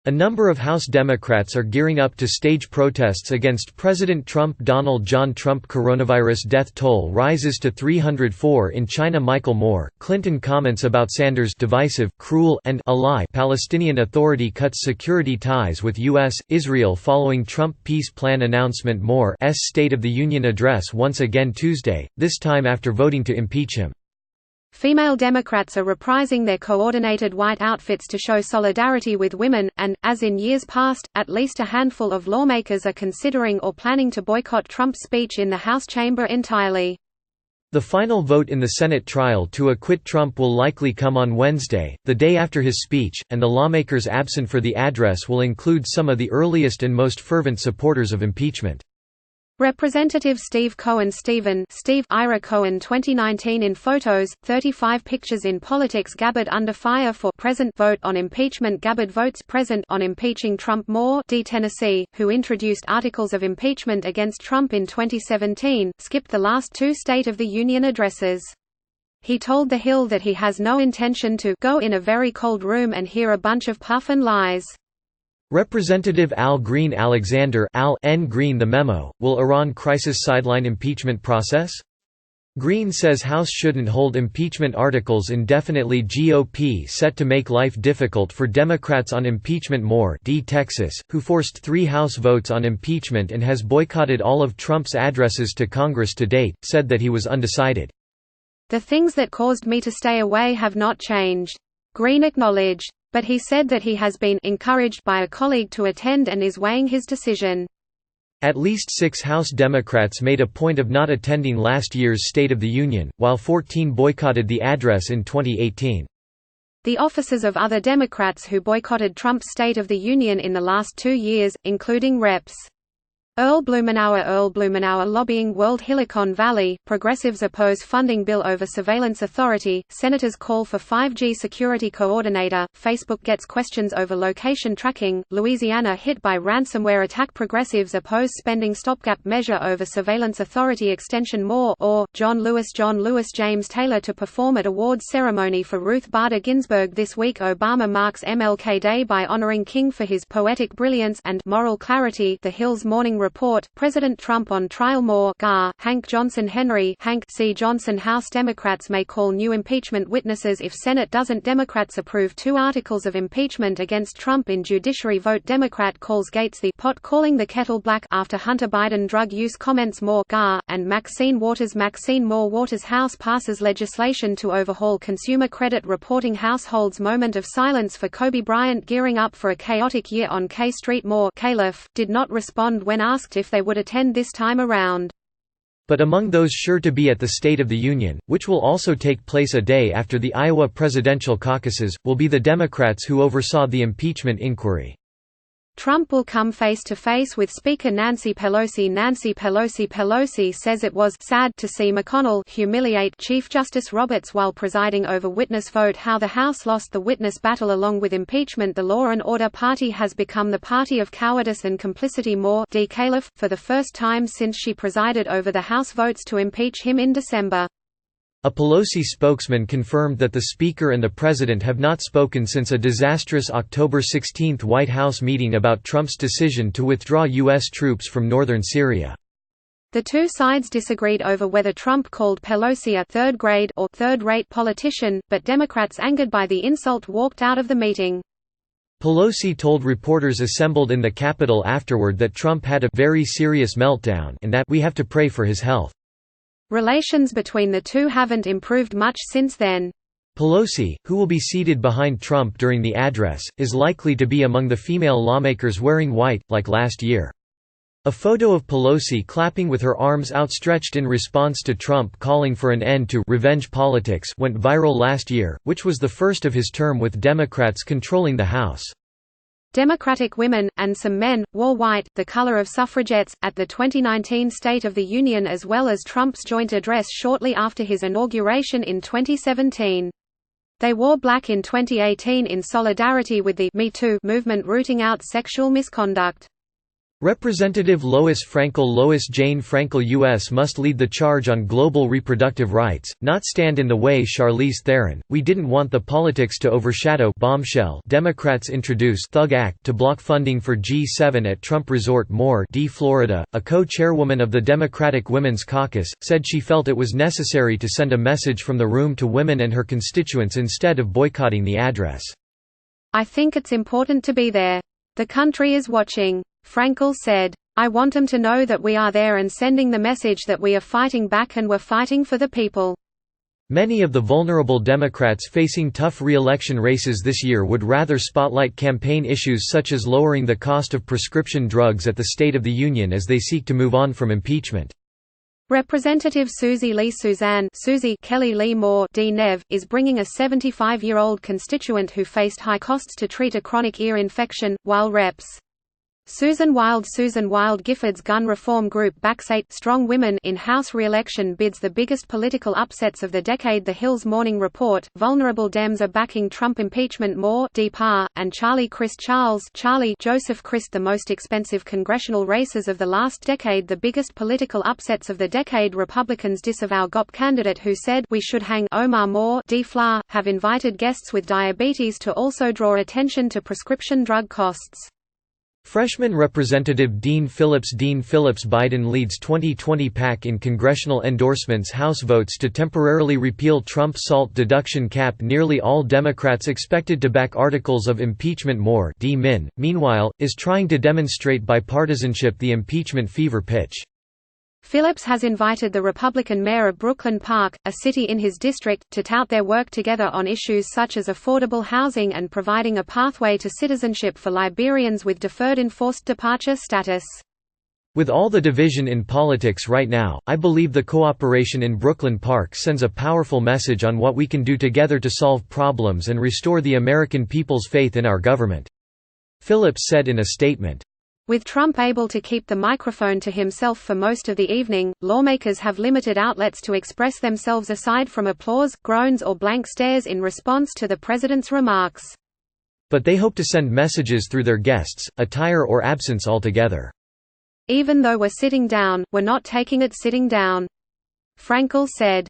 A number of House Democrats are gearing up to stage protests against President Trump. Donald John Trump. Coronavirus death toll rises to 304 in China. Michael Moore. Clinton comments about Sanders divisive, cruel, and a lie. Palestinian Authority cuts security ties with U.S., Israel following Trump peace plan announcement. Moore's State of the Union address once again Tuesday, this time after voting to impeach him. Female Democrats are reprising their coordinated white outfits to show solidarity with women, and, as in years past, at least a handful of lawmakers are considering or planning to boycott Trump's speech in the House chamber entirely. The final vote in the Senate trial to acquit Trump will likely come on Wednesday, the day after his speech, and the lawmakers absent for the address will include some of the earliest and most fervent supporters of impeachment. Representative Steve Cohen. Steve Ira Cohen 2019. In photos, 35 pictures in politics. Gabbard under fire for present vote on impeachment. Gabbard votes present on impeaching Trump. Moore D. Tennessee, who introduced articles of impeachment against Trump in 2017, skipped the last two State of the Union addresses. He told TheHill that he has no intention to go in a very cold room and hear a bunch of puff and lies. Representative Al Green. Alexander Al N. Green. The memo, will Iran crisis sideline impeachment process? Green says House shouldn't hold impeachment articles indefinitely. GOP set to make life difficult for Democrats on impeachment. Moore D. Texas, who forced 3 House votes on impeachment and has boycotted all of Trump's addresses to Congress to date, said that he was undecided. The things that caused me to stay away have not changed, Green acknowledged. But he said that he has been encouraged by a colleague to attend and is weighing his decision. At least 6 House Democrats made a point of not attending last year's State of the Union, while 14 boycotted the address in 2018. The offices of other Democrats who boycotted Trump's State of the Union in the last 2 years, including Reps. Earl Blumenauer lobbying World Silicon Valley, progressives oppose funding bill over surveillance authority, senators call for 5G security coordinator, Facebook gets questions over location tracking, Louisiana hit by ransomware attack, progressives oppose spending stopgap measure over surveillance authority extension. More or John Lewis James Taylor to perform at awards ceremony for Ruth Bader Ginsburg this week. Obama marks MLK Day by honoring King for his poetic brilliance and moral clarity. The Hill's morning report, President Trump on trial. Moore Gar, Hank Johnson Henry Hank C. Johnson. House Democrats may call new impeachment witnesses if Senate doesn't. Democrats approve 2 articles of impeachment against Trump in judiciary vote. Democrat calls Gates the pot calling the kettle black after Hunter Biden drug use comments. Moore Gar, and Maxine Waters. Maxine Moore Waters. House passes legislation to overhaul consumer credit reporting. Households moment of silence for Kobe Bryant gearing up for a chaotic year on K Street. Moore Califf did not respond when asked if they would attend this time around. But among those sure to be at the State of the Union, which will also take place a day after the Iowa presidential caucuses, will be the Democrats who oversaw the impeachment inquiry. Trump will come face-to-face with Speaker Nancy Pelosi. Nancy Pelosi says it was sad to see McConnell humiliate Chief Justice Roberts while presiding over witness vote. How the House lost the witness battle along with impeachment. The Law and Order Party has become the party of cowardice and complicity. Moore D. Califf, for the first time since she presided over the House votes to impeach him in December. A Pelosi spokesman confirmed that the Speaker and the President have not spoken since a disastrous October 16 White House meeting about Trump's decision to withdraw U.S. troops from northern Syria. The two sides disagreed over whether Trump called Pelosi a third-grade or third-rate politician, but Democrats angered by the insult walked out of the meeting. Pelosi told reporters assembled in the Capitol afterward that Trump had a very serious meltdown and that we have to pray for his health. Relations between the two haven't improved much since then. Pelosi, who will be seated behind Trump during the address, is likely to be among the female lawmakers wearing white, like last year. A photo of Pelosi clapping with her arms outstretched in response to Trump calling for an end to revenge politics went viral last year, which was the first of his term with Democrats controlling the House. Democratic women, and some men, wore white, the color of suffragettes, at the 2019 State of the Union as well as Trump's joint address shortly after his inauguration in 2017. They wore black in 2018 in solidarity with the Me Too movement rooting out sexual misconduct. Representative Lois Jane Frankel U.S. must lead the charge on global reproductive rights, not stand in the way. Charlize Theron, we didn't want the politics to overshadow bombshell. Democrats introduce Thug Act to block funding for G7 at Trump Resort. Moore D. Florida, a co-chairwoman of the Democratic Women's Caucus, said she felt it was necessary to send a message from the room to women and her constituents instead of boycotting the address. I think it's important to be there. The country is watching. Frankel said, I want them to know that we are there and sending the message that we are fighting back and we're fighting for the people. Many of the vulnerable Democrats facing tough re-election races this year would rather spotlight campaign issues such as lowering the cost of prescription drugs at the State of the Union as they seek to move on from impeachment. Representative Susie Kelly Lee Moore D. Nev, is bringing a 75-year-old constituent who faced high costs to treat a chronic ear infection, while Reps. Susan Wild Gifford's gun reform group backs 8 strong women in House re-election bids. The biggest political upsets of the decade. The Hill's morning report, vulnerable Dems are backing Trump impeachment. Moore D. Parr, and Charlie Joseph Crist. The most expensive congressional races of the last decade. The biggest political upsets of the decade. Republicans disavow GOP candidate who said we should hang. Omar Moore D. Fla, have invited guests with diabetes to also draw attention to prescription drug costs. Freshman Representative Dean Phillips Biden leads 2020 pack in congressional endorsements. House votes to temporarily repeal Trump SALT deduction cap. Nearly all Democrats expected to back articles of impeachment. Moore D. Min, meanwhile, is trying to demonstrate bipartisanship. The impeachment fever pitch. Phillips has invited the Republican mayor of Brooklyn Park, a city in his district, to tout their work together on issues such as affordable housing and providing a pathway to citizenship for Liberians with deferred enforced departure status. With all the division in politics right now, I believe the cooperation in Brooklyn Park sends a powerful message on what we can do together to solve problems and restore the American people's faith in our government," Phillips said in a statement. With Trump able to keep the microphone to himself for most of the evening, lawmakers have limited outlets to express themselves aside from applause, groans or blank stares in response to the president's remarks. But they hope to send messages through their guests, attire or absence altogether. Even though we're sitting down, we're not taking it sitting down," Frankel said.